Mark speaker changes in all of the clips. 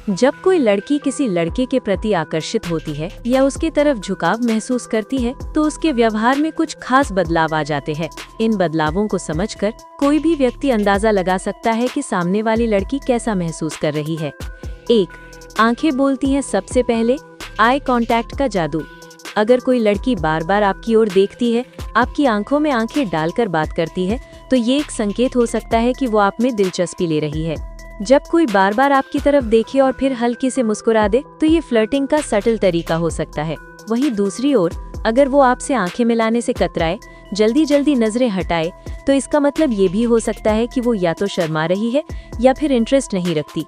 Speaker 1: जब कोई लड़की किसी लड़के के प्रति आकर्षित होती है या उसके तरफ झुकाव महसूस करती है तो उसके व्यवहार में कुछ खास बदलाव आ जाते हैं। इन बदलावों को समझकर कोई भी व्यक्ति अंदाजा लगा सकता है कि सामने वाली लड़की कैसा महसूस कर रही है। 1. आंखें बोलती हैं। सबसे पहले आई कांटेक्ट का जादू। अगर कोई लड़की बार बार आपकी ओर देखती है, आपकी आंखों में आंखें डालकर बात करती है, तो ये एक संकेत हो सकता है कि वो आप में दिलचस्पी ले रही है। जब कोई बार बार आपकी तरफ देखे और फिर हल्के से मुस्कुरा दे तो ये फ्लर्टिंग का सटल तरीका हो सकता है। वहीं दूसरी ओर अगर वो आपसे आंखें मिलाने से कतराए, जल्दी जल्दी नजरें हटाए, तो इसका मतलब ये भी हो सकता है कि वो या तो शर्मा रही है या फिर इंटरेस्ट नहीं रखती।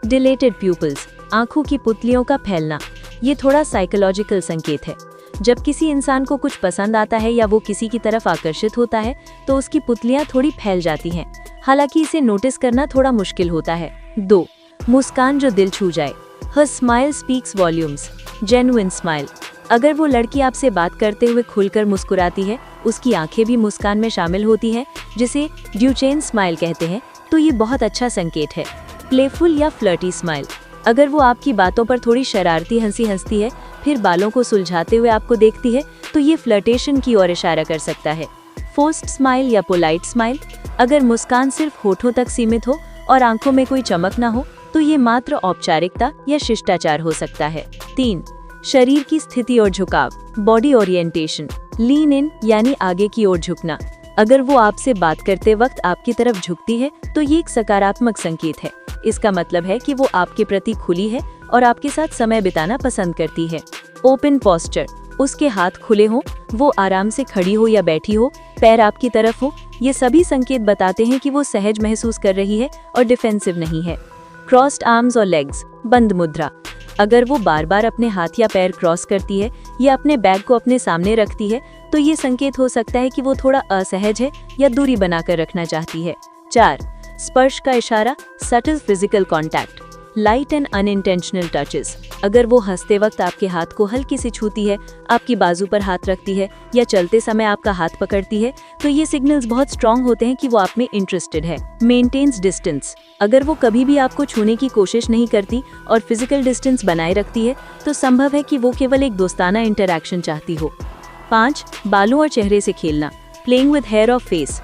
Speaker 1: डिलेटेड प्यूपल्स, आंखों की पुतलियों का फैलना, ये थोड़ा साइकोलॉजिकल संकेत है। जब किसी इंसान को कुछ पसंद आता है या वो किसी की तरफ आकर्षित होता है तो उसकी पुतलियां थोड़ी फैल जाती हैं। हालांकि इसे नोटिस करना थोड़ा मुश्किल होता है। 2. मुस्कान जो दिल छू जाए। Her smile speaks volumes. Genuine smile. अगर वो लड़की आपसे बात करते हुए खुलकर मुस्कुराती है, उसकी आंखें भी मुस्कान में शामिल होती हैं, जिसे ड्यूचेन स्माइल कहते हैं, तो ये बहुत अच्छा संकेत है। प्लेफुल या फ्लर्टी स्माइल। अगर वो आपकी बातों पर थोड़ी शरारती हंसी हंसती है, फिर बालों को सुलझाते हुए आपको देखती है, तो ये फ्लर्टेशन की ओर इशारा कर सकता है। फोर्स्ड स्माइल या पोलाइट स्माइल। अगर मुस्कान सिर्फ होठों तक सीमित हो और आंखों में कोई चमक ना हो, तो ये मात्र औपचारिकता या शिष्टाचार हो सकता है। 3. शरीर की स्थिति और झुकाव। Body orientation. लीन इन यानी आगे की ओर झुकना। अगर वो आपसे बात करते वक्त आपकी तरफ झुकती है तो ये एक सकारात्मक संकेत है। इसका मतलब है कि वो आपके प्रति खुली है और आपके साथ समय बिताना पसंद करती है। Open posture. उसके हाथ खुले हों, वो आराम से खड़ी हो या बैठी हो, पैर आपकी तरफ हो, ये सभी संकेत बताते हैं कि वो सहज महसूस कर रही है और डिफेंसिव नहीं है। क्रॉस्ड आर्म्स और लेग्स। बंद मुद्रा। अगर वो बार बार अपने हाथ या पैर क्रॉस करती है या अपने बैग को अपने सामने रखती है तो ये संकेत हो सकता है कि वो थोड़ा असहज है या दूरी बनाकर रखना चाहती है। 4. स्पर्श का इशारा। Subtle physical contact. Light and unintentional touches. अगर वो हंसते वक्त आपके हाथ को हल्के से छूती है, आपकी बाजू पर हाथ रखती है या चलते समय आपका हाथ पकड़ती है, तो ये सिग्नल्स बहुत स्ट्रॉन्ग होते हैं कि वो आप में इंटरेस्टेड है। Maintains distance. अगर वो कभी भी आपको छूने की कोशिश नहीं करती और फिजिकल डिस्टेंस बनाए रखती है, तो संभव है कि वो केवल एक दोस्ताना इंटरैक्शन चाहती हो। 5. बालों और चेहरे से खेलना। प्लेइंग विद हेयर और face.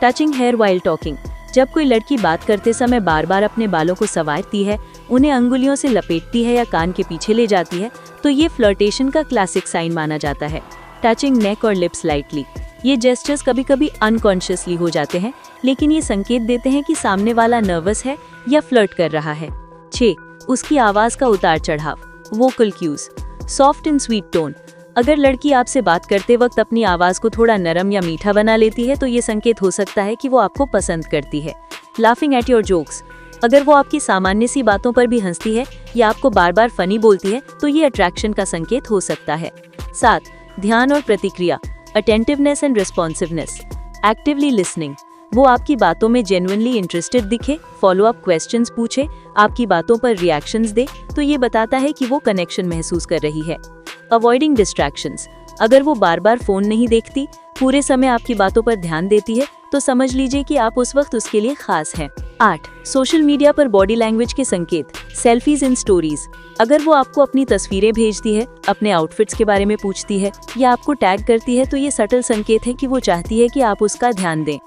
Speaker 1: Touching hair while talking. जब कोई लड़की बात करते समय बार बार अपने बालों को संवारती है, उन्हें अंगुलियों से लपेटती है या कान के पीछे ले जाती है, तो ये फ्लर्टेशन का क्लासिक साइन माना जाता है। टचिंग नेक और लिप्स लाइटली। ये जेस्चर्स कभी कभी अनकॉन्शियसली हो जाते हैं, लेकिन ये संकेत देते हैं कि सामने वाला नर्वस है या फ्लर्ट कर रहा है। 6. उसकी आवाज का उतार चढ़ाव। Vocal cues. Soft and sweet tone. अगर लड़की आपसे बात करते वक्त अपनी आवाज को थोड़ा नरम या मीठा बना लेती है तो ये संकेत हो सकता है कि वो आपको पसंद करती है। Laughing at your jokes. अगर वो आपकी सामान्य सी बातों पर भी हंसती है या आपको बार बार फनी बोलती है तो ये अट्रैक्शन का संकेत हो सकता है। 7. ध्यान और प्रतिक्रिया। Attentiveness and responsiveness. Actively listening. वो आपकी बातों में जेन्युइनली इंटरेस्टेड दिखे, फॉलो अप क्वेश्चंस पूछे, आपकी बातों पर रिएक्शंस दे, तो ये बताता है कि वो कनेक्शन महसूस कर रही है। Avoiding distractions. अगर वो बार बार फोन नहीं देखती, पूरे समय आपकी बातों पर ध्यान देती है, तो समझ लीजिए कि आप उस वक्त उसके लिए खास हैं। 8. सोशल मीडिया पर बॉडी लैंग्वेज के संकेत। Selfies in stories. अगर वो आपको अपनी तस्वीरें भेजती है, अपने आउटफिट्स के बारे में पूछती है या आपको टैग करती है, तो ये सटल संकेत है कि वो चाहती है कि आप उसका ध्यान दें।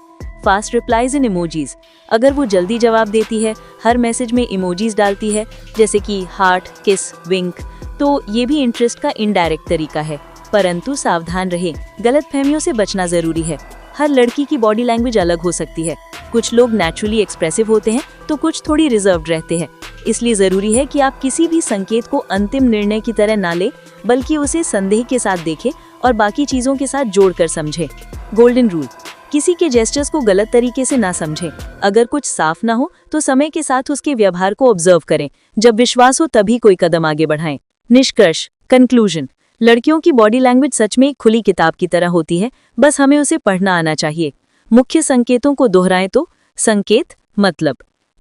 Speaker 1: फास्ट रिप्लाईज इन इमोजीज। अगर वो जल्दी जवाब देती है, हर मैसेज में इमोजीज डालती है, जैसे कि हार्ट, किस, विंक, तो ये भी इंटरेस्ट का इनडायरेक्ट तरीका है। परंतु सावधान रहें, गलतफहमियों से बचना जरूरी है। हर लड़की की बॉडी लैंग्वेज अलग हो सकती है। कुछ लोग नेचुरली एक्सप्रेसिव होते हैं तो कुछ थोड़ी रिजर्व्ड रहते हैं। इसलिए जरूरी है कि आप किसी भी संकेत को अंतिम निर्णय की तरह ना लें, बल्कि उसे संदेह के साथ देखें और बाकी चीजों के साथ जोड़कर समझें। Golden rule. किसी के जेस्चर्स को गलत तरीके से ना समझें। अगर कुछ साफ ना हो तो समय के साथ उसके व्यवहार को ऑब्जर्व करें। जब विश्वास हो तभी कोई कदम आगे बढ़ाएं। निष्कर्ष, कंक्लूजन। लड़कियों की बॉडी लैंग्वेज सच में एक खुली किताब की तरह होती है, बस हमें उसे पढ़ना आना चाहिए। मुख्य संकेतों को दोहराएं तो संकेत मतलब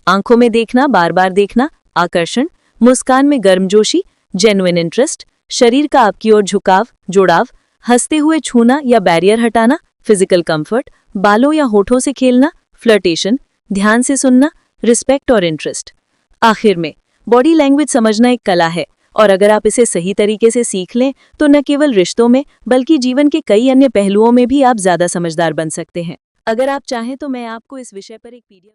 Speaker 1: आंखों में देखना, बार बार देखना, आकर्षण, मुस्कान में गर्मजोशी, जेन्युइन इंटरेस्ट, शरीर का आपकी ओर झुकाव, जुड़ाव, हंसते हुए छूना या बैरियर हटाना, फिजिकल कंफर्ट, बालों या होठों से खेलना, फ्लर्टेशन, ध्यान से सुनना, रिस्पेक्ट और इंटरेस्ट। आखिर में बॉडी लैंग्वेज समझना एक कला है और अगर आप इसे सही तरीके से सीख लें तो न केवल रिश्तों में बल्कि जीवन के कई अन्य पहलुओं में भी आप ज्यादा समझदार बन सकते हैं। अगर आप चाहें तो मैं आपको इस विषय पर एक PDF